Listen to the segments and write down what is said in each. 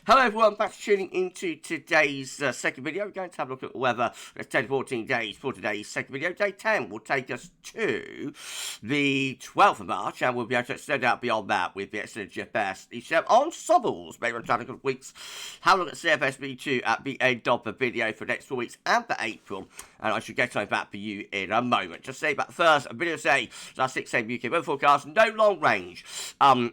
Hello everyone, thanks for tuning into today's second video. We're going to have a look at the weather. It's 10 to 14 days for today's second video. Day 10 will take us to the 12th of March, and we'll be able to extend out beyond that with the excellent GFS ECM ensembles. Maybe on a couple of weeks. Have a look at CFS V2 at the end of the video for next 4 weeks and for April. And I should get time back for you in a moment. Just say back first, a video say, our 6 AM UK weather forecast, no long range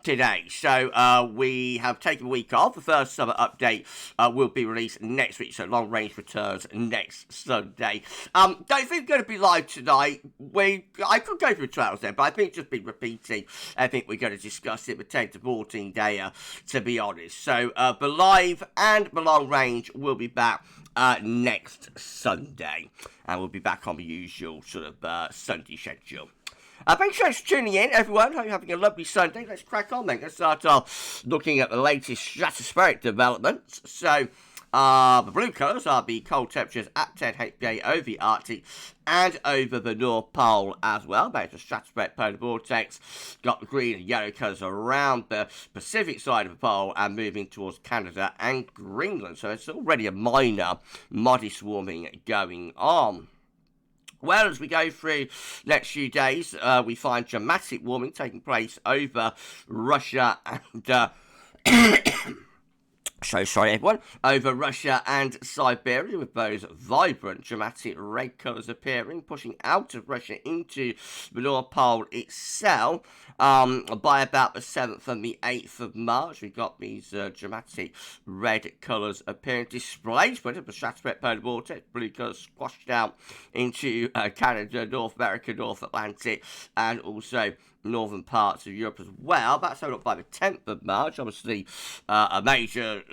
today. So we have taken a week off. The first summer update will be released next week, so long range returns next Sunday. Don't think we're going to be live tonight. I could go through trials there, but I think just be repeating. I think we're going to discuss it with 10 to 14 day, to be honest. So the live and the long range will be back next Sunday, and we'll be back on the usual sort of Sunday schedule. Thanks so much for tuning in, everyone. Hope you're having a lovely Sunday. Let's crack on then. Let's start off looking at the latest stratospheric developments. So, the blue colours are the cold temperatures at 10 HPA over the Arctic and over the North Pole as well. There's the stratospheric polar vortex. Got the green and yellow colours around the Pacific side of the pole and moving towards Canada and Greenland. So it's already a minor, modest warming going on. Well, as we go through next few days, we find dramatic warming taking place over Russia and so sorry everyone, over Russia and Siberia, with those vibrant dramatic red colours appearing, pushing out of Russia into the North Pole itself. By about the 7th and the 8th of March, we've got these dramatic red colours appearing. Displacement of the stratospheric polar vortex, blue colours squashed out into Canada, North America, North Atlantic, and also northern parts of Europe as well. That's over by the 10th of March. Obviously, a major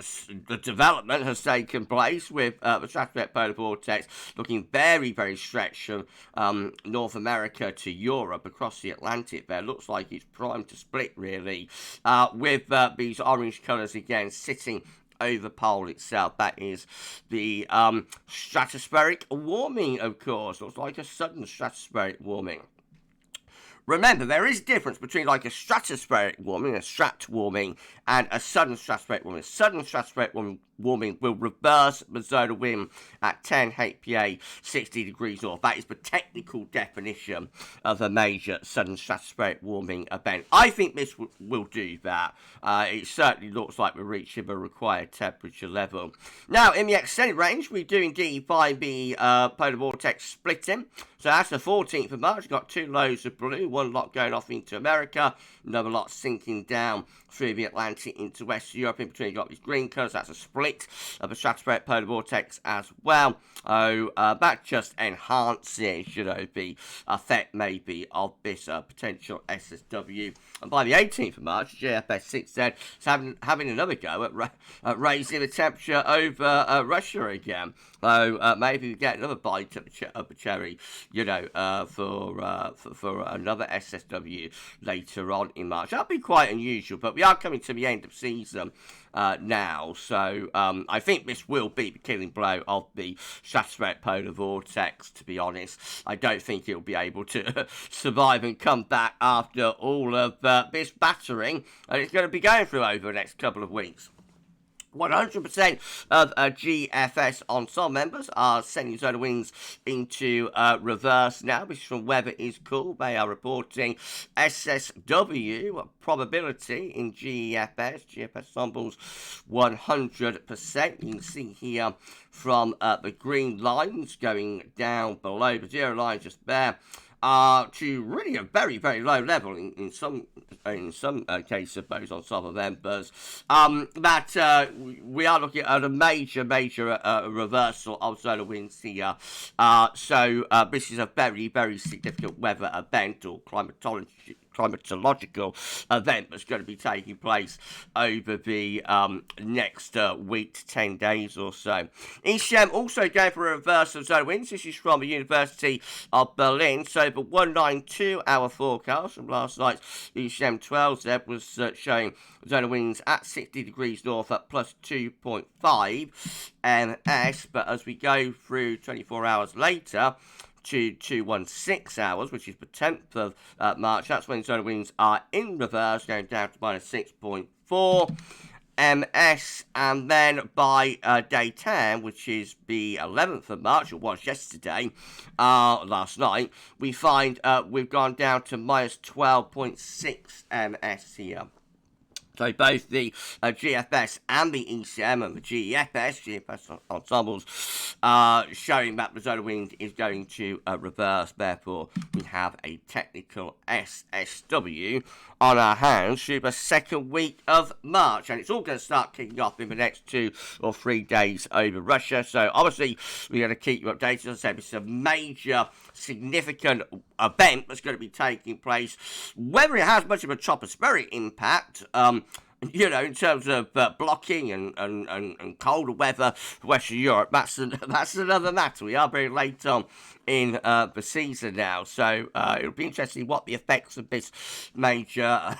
development has taken place with the stratospheric polar vortex looking very, very stretched from North America to Europe across the Atlantic there. Looks like it's primed to split, really, with these orange colours again sitting over the pole itself. That is the stratospheric warming, of course. Looks like a sudden stratospheric warming. Remember, there is a difference between like a stratospheric warming, a strat warming, and a sudden stratospheric warming. Sudden stratospheric warming will reverse the zone of wind at 10 HPA, 60 degrees north. That is the technical definition of a major sudden stratospheric warming event. I think this will do that. It certainly looks like we're reaching the required temperature level. Now, in the extended range, we do indeed find the polar vortex splitting. So that's the 14th of March. We've got two lows of blue, one lot going off into America, another lot sinking down through the Atlantic into West Europe. In between, you've got these green colours. That's a split of the stratospheric polar vortex as well. That just enhances, the effect maybe of this potential SSW. And by the 18th of March, GFS 6Z is having another go at raising the temperature over Russia again. So maybe we get another bite of the cherry, for another SSW later on in March. That'd be quite unusual, but we are coming to the end of season now, so I think this will be the killing blow of the stratospheric polar vortex, to be honest. I don't think it'll be able to survive and come back after all of this battering, and it's going to be going through over the next couple of weeks. 100% of GFS ensemble members are sending zone winds into reverse now. This is from Weather is Cool. They are reporting SSW probability in GFS ensembles 100%. You can see here from the green lines going down below the zero line just there. To really a very, very low level in some cases of those ensemble members. That we are looking at a major reversal of solar winds here. So this is a very, very significant weather event or climatological event that's going to be taking place over the next week to 10 days or so. ECM also going for a reverse of zone winds. This is from the University of Berlin. So the 192-hour forecast from last night's ECM 12Z was showing zone winds at 60 degrees north at plus 2.5 ms. But as we go through 24 hours later, to 216 hours, which is the 10th of March. That's when solar winds are in reverse, going down to minus 6.4. MS, and then by day 10, which is the 11th of March, or was yesterday, last night, we find we've gone down to minus 12.6 MS here. So both the GFS and the ECM and the GFS ensembles showing that the zone of wind is going to reverse. Therefore, we have a technical SSW on our hands through the second week of March. And it's all going to start kicking off in the next 2 or 3 days over Russia. So obviously, we're going to keep you updated. As I said, it's a major, significant event that's going to be taking place. Whether it has much of a tropospheric impact, in terms of blocking and colder weather for Western Europe, that's another matter. We are very late on in the season now, so it'll be interesting what the effects of this major...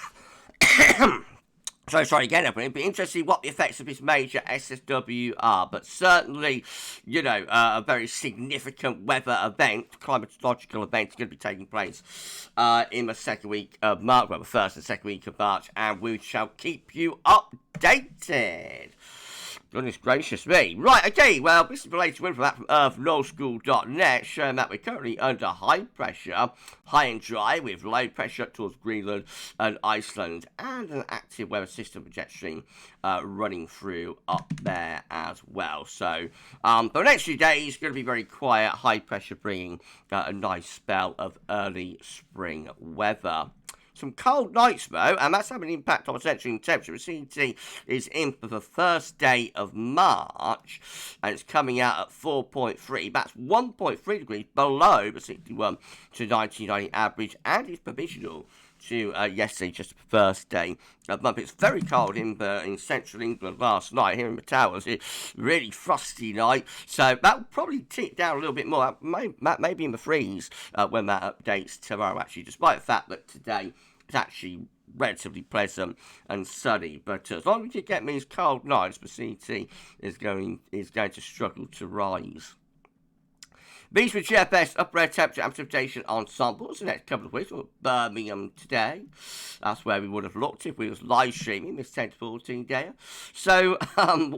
It'll be interesting what the effects of this major SSW are, but certainly, a very significant weather event, climatological event, is going to be taking place in the second week of March, the first and second week of March, and we shall keep you updated. Goodness gracious me. Right, okay, well, this is the latest win from that from earthnowschool.net, showing that we're currently under high pressure, high and dry, with low pressure towards Greenland and Iceland, and an active weather system jet stream running through up there as well. So, for the next few days, going to be very quiet, high pressure bringing a nice spell of early spring weather. Some cold nights, though, and that's having an impact on essentially temperature. The CT is in for the first day of March, and it's coming out at 4.3. That's 1.3 degrees below the 61 to 1990 average, and it's provisional to yesterday, just the first day of month. It's very cold in central England last night, here in the Towers. It's really frosty night, so that will probably tick down a little bit more. Maybe in the freeze when that updates tomorrow, actually, despite the fact that today it's actually relatively pleasant and sunny. But as long as you get these cold nights, the CT is going to struggle to rise. These were GFS upper air temperature and precipitation ensembles the next couple of weeks. We're at Birmingham today. That's where we would have looked if we was live streaming this 10 to 14 day. So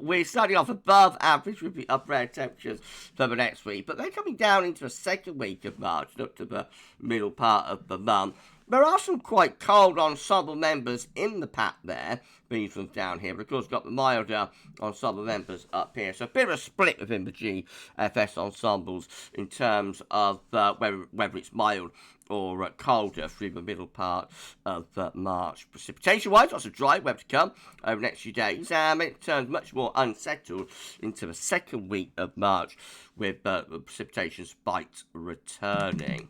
we're starting off above average with the upper air temperatures for the next week. But they're coming down into the second week of March, up to the middle part of the month. There are some quite cold ensemble members in the pack there, these ones down here, but of course got the milder ensemble members up here. So a bit of a split within the GFS ensembles in terms of whether it's mild or colder through the middle part of March. Precipitation-wise, lots of dry weather to come over the next few days, and it turns much more unsettled into the second week of March with precipitation spikes returning.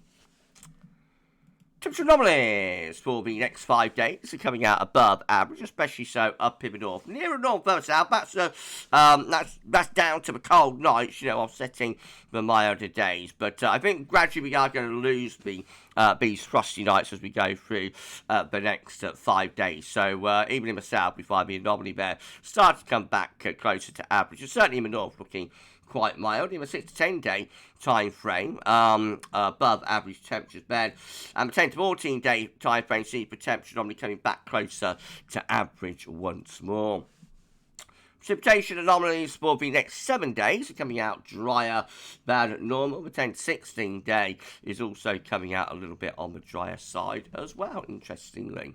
Temperature anomalies for the next 5 days are coming out above average, especially so up in the north. Near and north, further south, that's down to the cold nights, offsetting the milder days. But I think gradually we are going to lose these frosty nights as we go through the next 5 days. So even in the south, we find the anomaly there start to come back closer to average. And certainly in the north, looking quite mild in the 6 to 10 day time frame, above average temperatures then, and the 10 to 14 day time frame sees the temperature normally coming back closer to average once more. Precipitation anomalies for the next 7 days are coming out drier than normal. The 10 to 16 day is also coming out a little bit on the drier side as well, interestingly.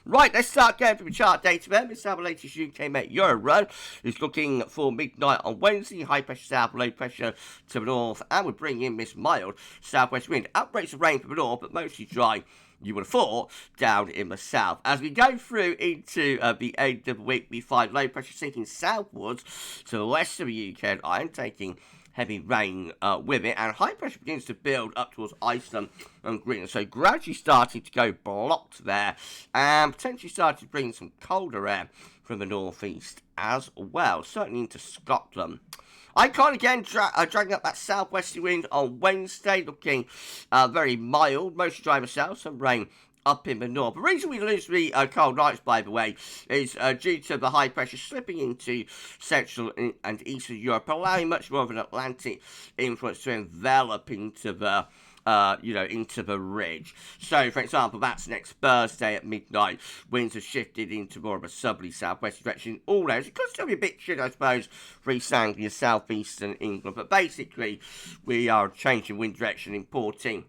Right, let's start going through the chart data then. This is our latest UK Met Euro run. It's looking for midnight on Wednesday. High pressure south, low pressure to the north. And we're bringing in this mild southwest wind. Outbreaks of rain from the north, but mostly dry, you would have thought, down in the south. As we go through into the end of the week, we find low pressure sinking southwards to the west of the UK and Ireland, taking heavy rain with it, and high pressure begins to build up towards Iceland and Greenland. So gradually starting to go blocked there, and potentially starting to bring some colder air from the northeast as well, certainly into Scotland. Icon again dragging up that southwesterly wind on Wednesday, looking very mild, mostly dry in the south, some rain up in the north. The reason we lose the cold nights, by the way, is due to the high pressure slipping into central and eastern Europe, allowing much more of an Atlantic influence to envelop into the into the ridge. So, for example, that's next Thursday at midnight. Winds have shifted into more of a southerly southwest direction in all areas. It could still be a bit chilly, I suppose, for East Anglia, southeastern England. But basically, we are changing wind direction, importing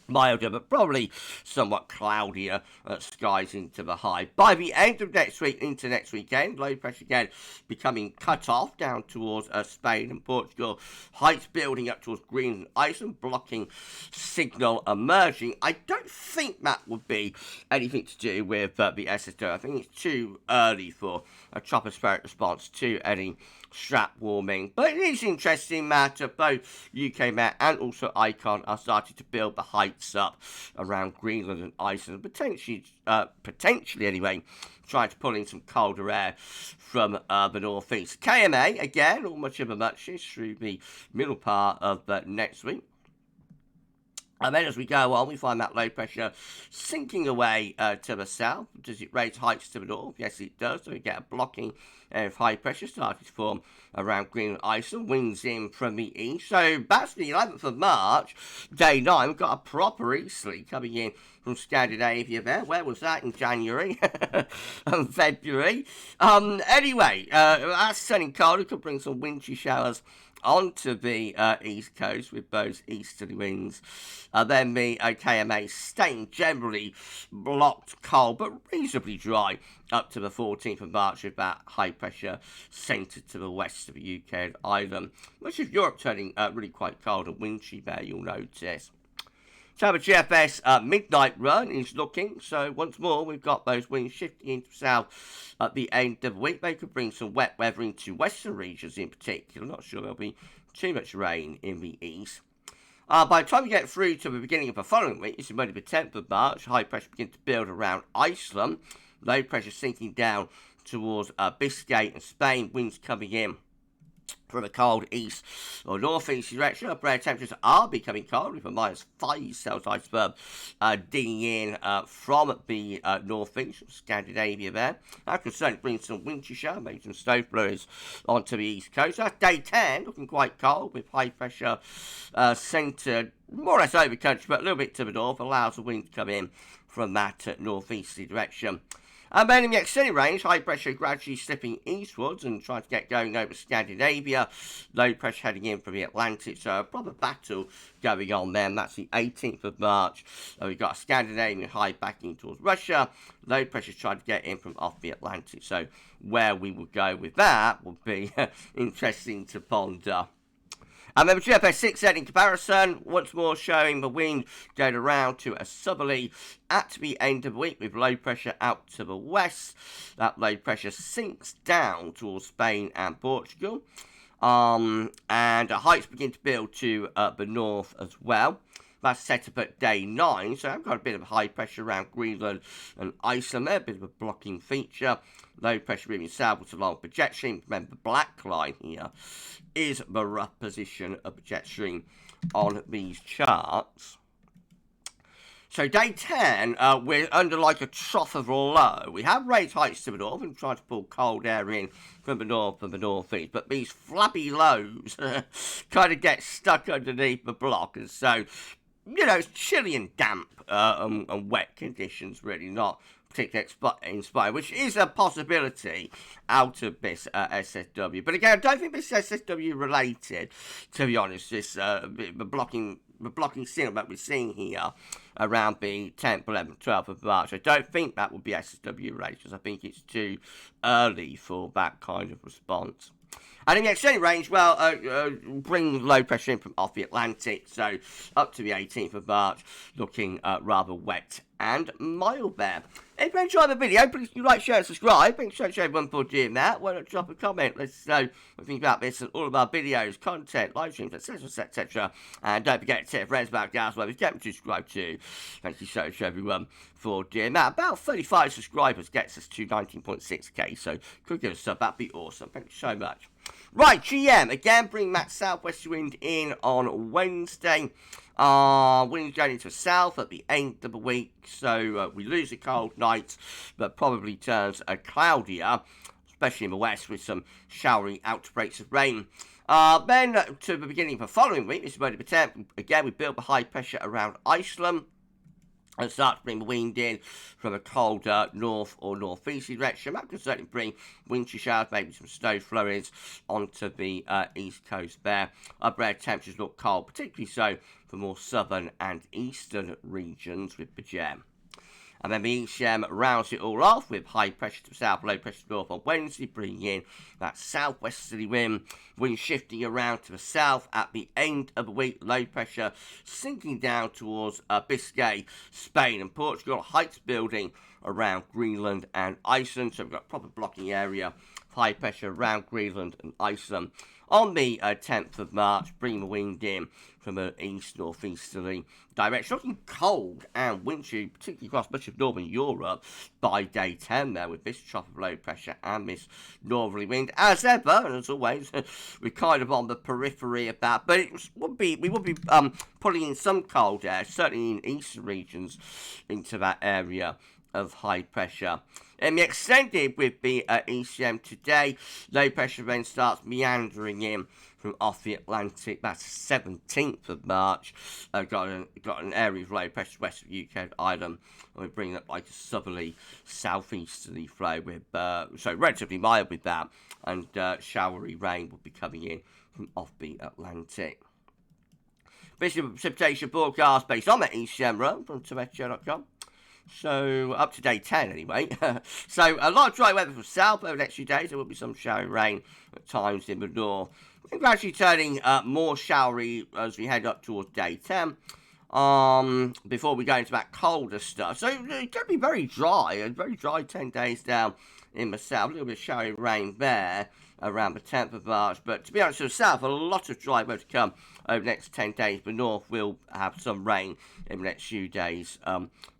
milder but probably somewhat cloudier skies into the high. By the end of next week into next weekend, low pressure again becoming cut off down towards Spain and Portugal. Heights building up towards Greenland and Iceland, blocking signal emerging. I don't think that would be anything to do with the SSW. I think it's too early for a tropospheric response to any strap warming. But it is interesting that both UK Met and also ICON are starting to build the heights up around Greenland and Iceland, potentially anyway, trying to pull in some colder air from the northeast. KMA, again, all much of a muchness through the middle part of next week. And then as we go on, we find that low pressure sinking away to the south. Does it raise heights to the north? Yes, it does. So we get a blocking of high pressure starting to form around Greenland Iceland. Winds in from the east. So that's the 11th of March, day 9. We've got a proper easterly coming in from Scandinavia there. Where was that in January and February? Anyway, that's turning cold. It could bring some wintry showers onto the east coast with those easterly winds. Then the KMA staying generally blocked cold but reasonably dry up to the 14th of March with that high pressure centred to the west of the UK and Ireland. Much of Europe turning really quite cold and wintry there, you'll notice. So the GFS midnight run is looking, so once more we've got those winds shifting into south at the end of the week. They could bring some wet weather into western regions in particular. I'm not sure there'll be too much rain in the east. By the time we get through to the beginning of the following week, it's Monday the 10th of March, high pressure begins to build around Iceland. Low pressure sinking down towards Biscay and Spain, winds coming in from a cold east or northeast direction. Upper air temperatures are becoming cold with a -5 Celsius iceberg digging in from the northeast from Scandinavia there. That could certainly bring some wintry shower, maybe some snow flurries onto the east coast. That's day 10, looking quite cold with high pressure centred more or less over country, but a little bit to the north, allows the wind to come in from that northeasterly direction. And then in the extended range, high pressure gradually slipping eastwards and trying to get going over Scandinavia. Low pressure heading in from the Atlantic, so a proper battle going on then. That's the 18th of March. We've got a Scandinavian high backing towards Russia. Low pressure trying to get in from off the Atlantic. So where we will go with that will be interesting to ponder. And then the GFS 6 in comparison, once more showing the wind going around to a southerly at the end of the week with low pressure out to the west. That low pressure sinks down towards Spain and Portugal. And heights begin to build to the north as well. That's set up at day 9, so I've got a bit of high pressure around Greenland and Iceland there, a bit of a blocking feature. Low pressure moving southwards along the jet stream. Remember, the black line here is the rough position of the jet stream on these charts. So day 10, we're under like a trough of low. We have raised heights to the north and trying to pull cold air in from the north and the northeast. But these flabby lows kind of get stuck underneath the block. And so, you know, it's chilly and damp and wet conditions, really, not particularly inspired, which is a possibility out of this SSW. But again, I don't think this is SSW related, to be honest. This the blocking signal that we're seeing here around the 10th, 11th, 12th of March. I don't think that would be SSW related, because I think it's too early for that kind of response. And in the extended range, well, bring low pressure in from off the Atlantic, so up to the 18th of March, looking rather wet and mild there. If you enjoyed the video, please like, share, and subscribe. Thanks so much everyone for doing that. Why not drop a comment? Let's know what you think about this and all of our videos, content, live streams, etc., etc. And don't forget to tell your friends about GavsWeatherVids. Get them to subscribe too. Thank you so much everyone for doing that. About 35 subscribers gets us to 19.6k, so could give us a sub. That'd be awesome. Thank you so much. Right, GM, again, bring that southwest wind in on Wednesday. Wind going into the south at the end of the week, so we lose a cold night, but probably turns cloudier especially in the west, with some showery outbreaks of rain. Then to the beginning of the following week, this is Monday the 10th, again we build the high pressure around Iceland and start to bring the wind in from a colder north or northeasterly direction. That can certainly bring wintry showers, maybe some snow flurries onto the east coast there. Upper air temperatures look cold, particularly so for more southern and eastern regions with the gem. And then the ECM rounds it all off with high pressure to south, low pressure to north on Wednesday, bringing in that southwesterly wind shifting around to the south at the end of the week. Low pressure sinking down towards Biscay, Spain and Portugal. Heights building around Greenland and Iceland. So we've got a proper blocking area, high pressure around Greenland and Iceland. On the 10th of March, bring the wind in from an east-northeasterly direction. Looking cold and wintry, particularly across much of northern Europe by day 10 there, with this trough of low pressure and this northerly wind. As ever, and as always, we're kind of on the periphery of that, but we would be pulling in some cold air, certainly in eastern regions, into that area of high pressure. And extended with the ECM today, low pressure then starts meandering in from off the Atlantic. That's 17th of March. Got an area of low pressure west of UK Island, and we're bringing up like a southerly, southeasterly flow with so relatively mild with that, and showery rain will be coming in from off the Atlantic. This is a precipitation forecast based on the ECM run from Tometeo.com. So, up to day 10 anyway. So, a lot of dry weather from south over the next few days. There will be some showery rain at times in the north. And gradually turning more showery as we head up towards day 10. Before we go into that colder stuff. So, it's going to be very dry 10 days down in the south. A little bit of showery rain there around the 10th of March. But to be honest, to the south, a lot of dry weather to come over the next 10 days. The north will have some rain in the next few days.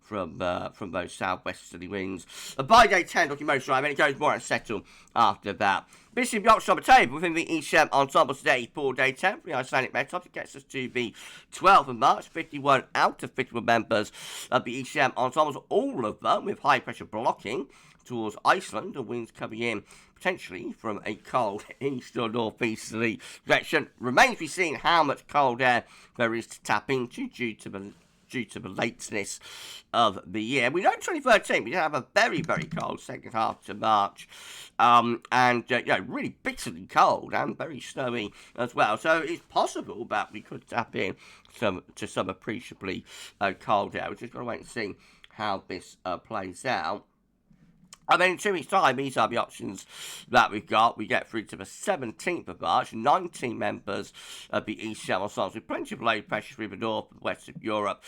From those southwesterly winds. By day 10, looking most dry, then it goes more unsettled after that. This is the option on the table within the ECM ensemble today for day 10 for the Icelandic Metop. It gets us to the 12th of March. 51 out of 51 members of the ECM ensembles, all of them with high pressure blocking towards Iceland, and winds coming in potentially from a cold east or northeasterly direction. Remains to be seen how much cold air there is to tap into due to the lateness of the year. We know in 2013 we did have a very, very cold second half to March, and really bitterly cold and very snowy as well. So it's possible that we could tap in to some appreciably cold air. We're just going to wait and see how this plays out. And then in 2 weeks' time, these are the options that we've got. We get through to the 17th of March, 19 members of the ECM ensembles with plenty of low pressure through the north and west of Europe,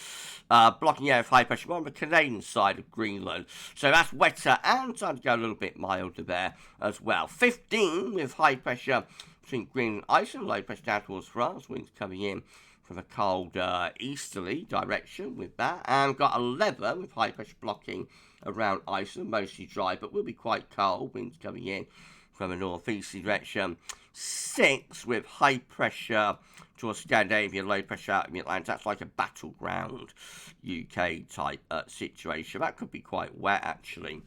blocking air of high pressure more on the Canadian side of Greenland. So that's wetter and starting to go a little bit milder there as well. 15 with high pressure between Greenland and Iceland, low pressure down towards France, winds coming in from a cold easterly direction with that. And got 11 with high pressure blocking around Iceland, mostly dry, but will be quite cold. Winds coming in from a northeasterly direction. 6 with high pressure towards Scandinavia, low pressure out in the Atlantic. That's like a battleground UK type situation. That could be quite wet actually,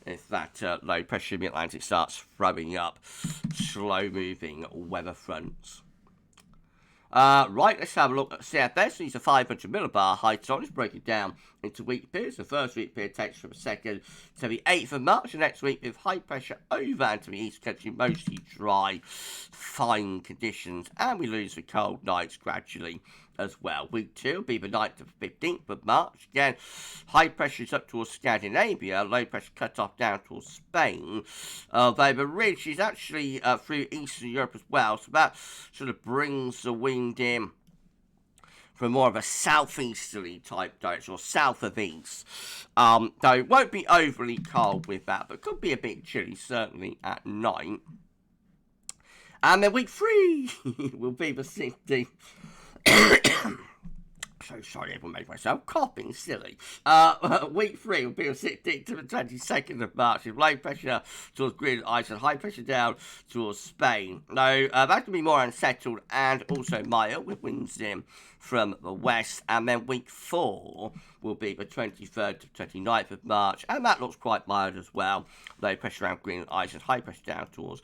if that low pressure in the Atlantic starts throwing up slow moving weather fronts. Right, let's have a look at CFS. These are 500 millibar heights on. Let's break it down into week periods. The first week period takes from the 2nd to the 8th of March. The next week with high pressure over and to the east country, mostly dry, fine conditions. And we lose the cold nights gradually as well. Week 2 will be the 9th to the 15th of March. Again, high pressure is up towards Scandinavia, low pressure cut off down towards Spain. Though the ridge is actually through Eastern Europe as well, so that sort of brings the wind in from more of a southeasterly type direction, or south of east. Though it won't be overly cold with that, but could be a bit chilly, certainly at night. And then week 3 will be the 16th. So sorry, everyone, made myself coughing silly. Week 3 will be the 16th to the 22nd of March with low pressure towards Greenland, Iceland, high pressure down towards Spain. Now, that can be more unsettled and also mild with winds in from the west. And then week 4 will be the 23rd to 29th of March, and that looks quite mild as well. Low pressure around Greenland Islands, high pressure down towards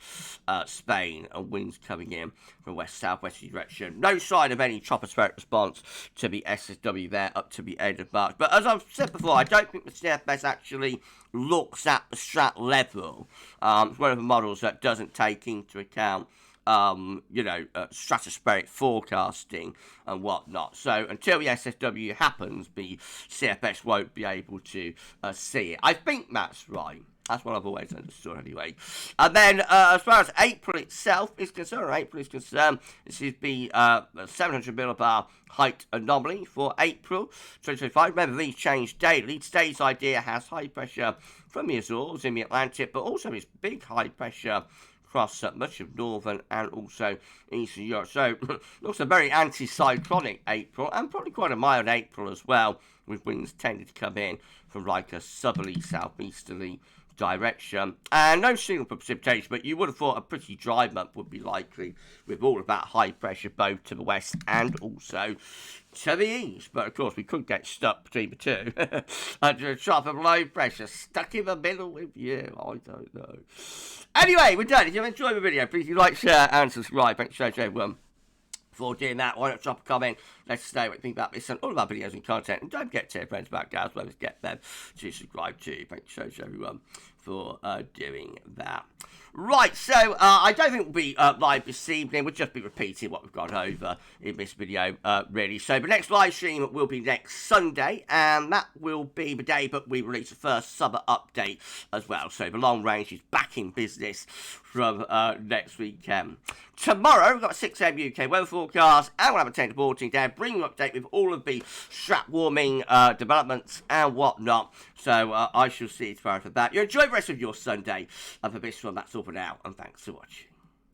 Spain, and winds coming in from west-southwesterly direction. No sign of any tropospheric response to the SSW there up to the end of March. But as I've said before, I don't think the CFS actually looks at the strat level. It's one of the models that doesn't take into account stratospheric forecasting and whatnot. So until the SSW happens, the CFS won't be able to see it. I think that's right. That's what I've always understood anyway. And then as far as April itself is concerned, this is the 700 millibar height anomaly for April 2025. Remember, these change daily. Today's idea has high pressure from the Azores in the Atlantic, but also this big high pressure across much of northern and also eastern Europe. So, looks a very anticyclonic April, and probably quite a mild April as well, with winds tending to come in from like a southerly, southeasterly direction. And no signal for precipitation, but you would have thought a pretty dry month would be likely, with all of that high pressure both to the west and also to the east. But of course, we could get stuck between the two. Under a trough of low pressure stuck in the middle with you. I don't know. Anyway, we're done. If you've enjoyed the video, please do like, share, and subscribe. Thanks so much, everyone, for doing that. Why not drop a comment? Let us know what you think about this and all of our videos and content. And don't forget to tell your friends about GavsWeatherVids. Get them to subscribe too. Thanks so much, everyone, for doing that. Right, so I don't think we'll be live this evening. We'll just be repeating what we've gone over in this video, really. So the next live stream will be next Sunday, and that will be the day that we release the first summer update as well. So the long range is back in business from next weekend. Tomorrow, we've got a 6 a.m. UK weather forecast, and we'll have a 10 to 14 day, bring you an update with all of the strat warming developments and whatnot. So I shall see you tomorrow for that. You enjoy the rest of your Sunday. And for this one, that's all for now, and thanks for watching.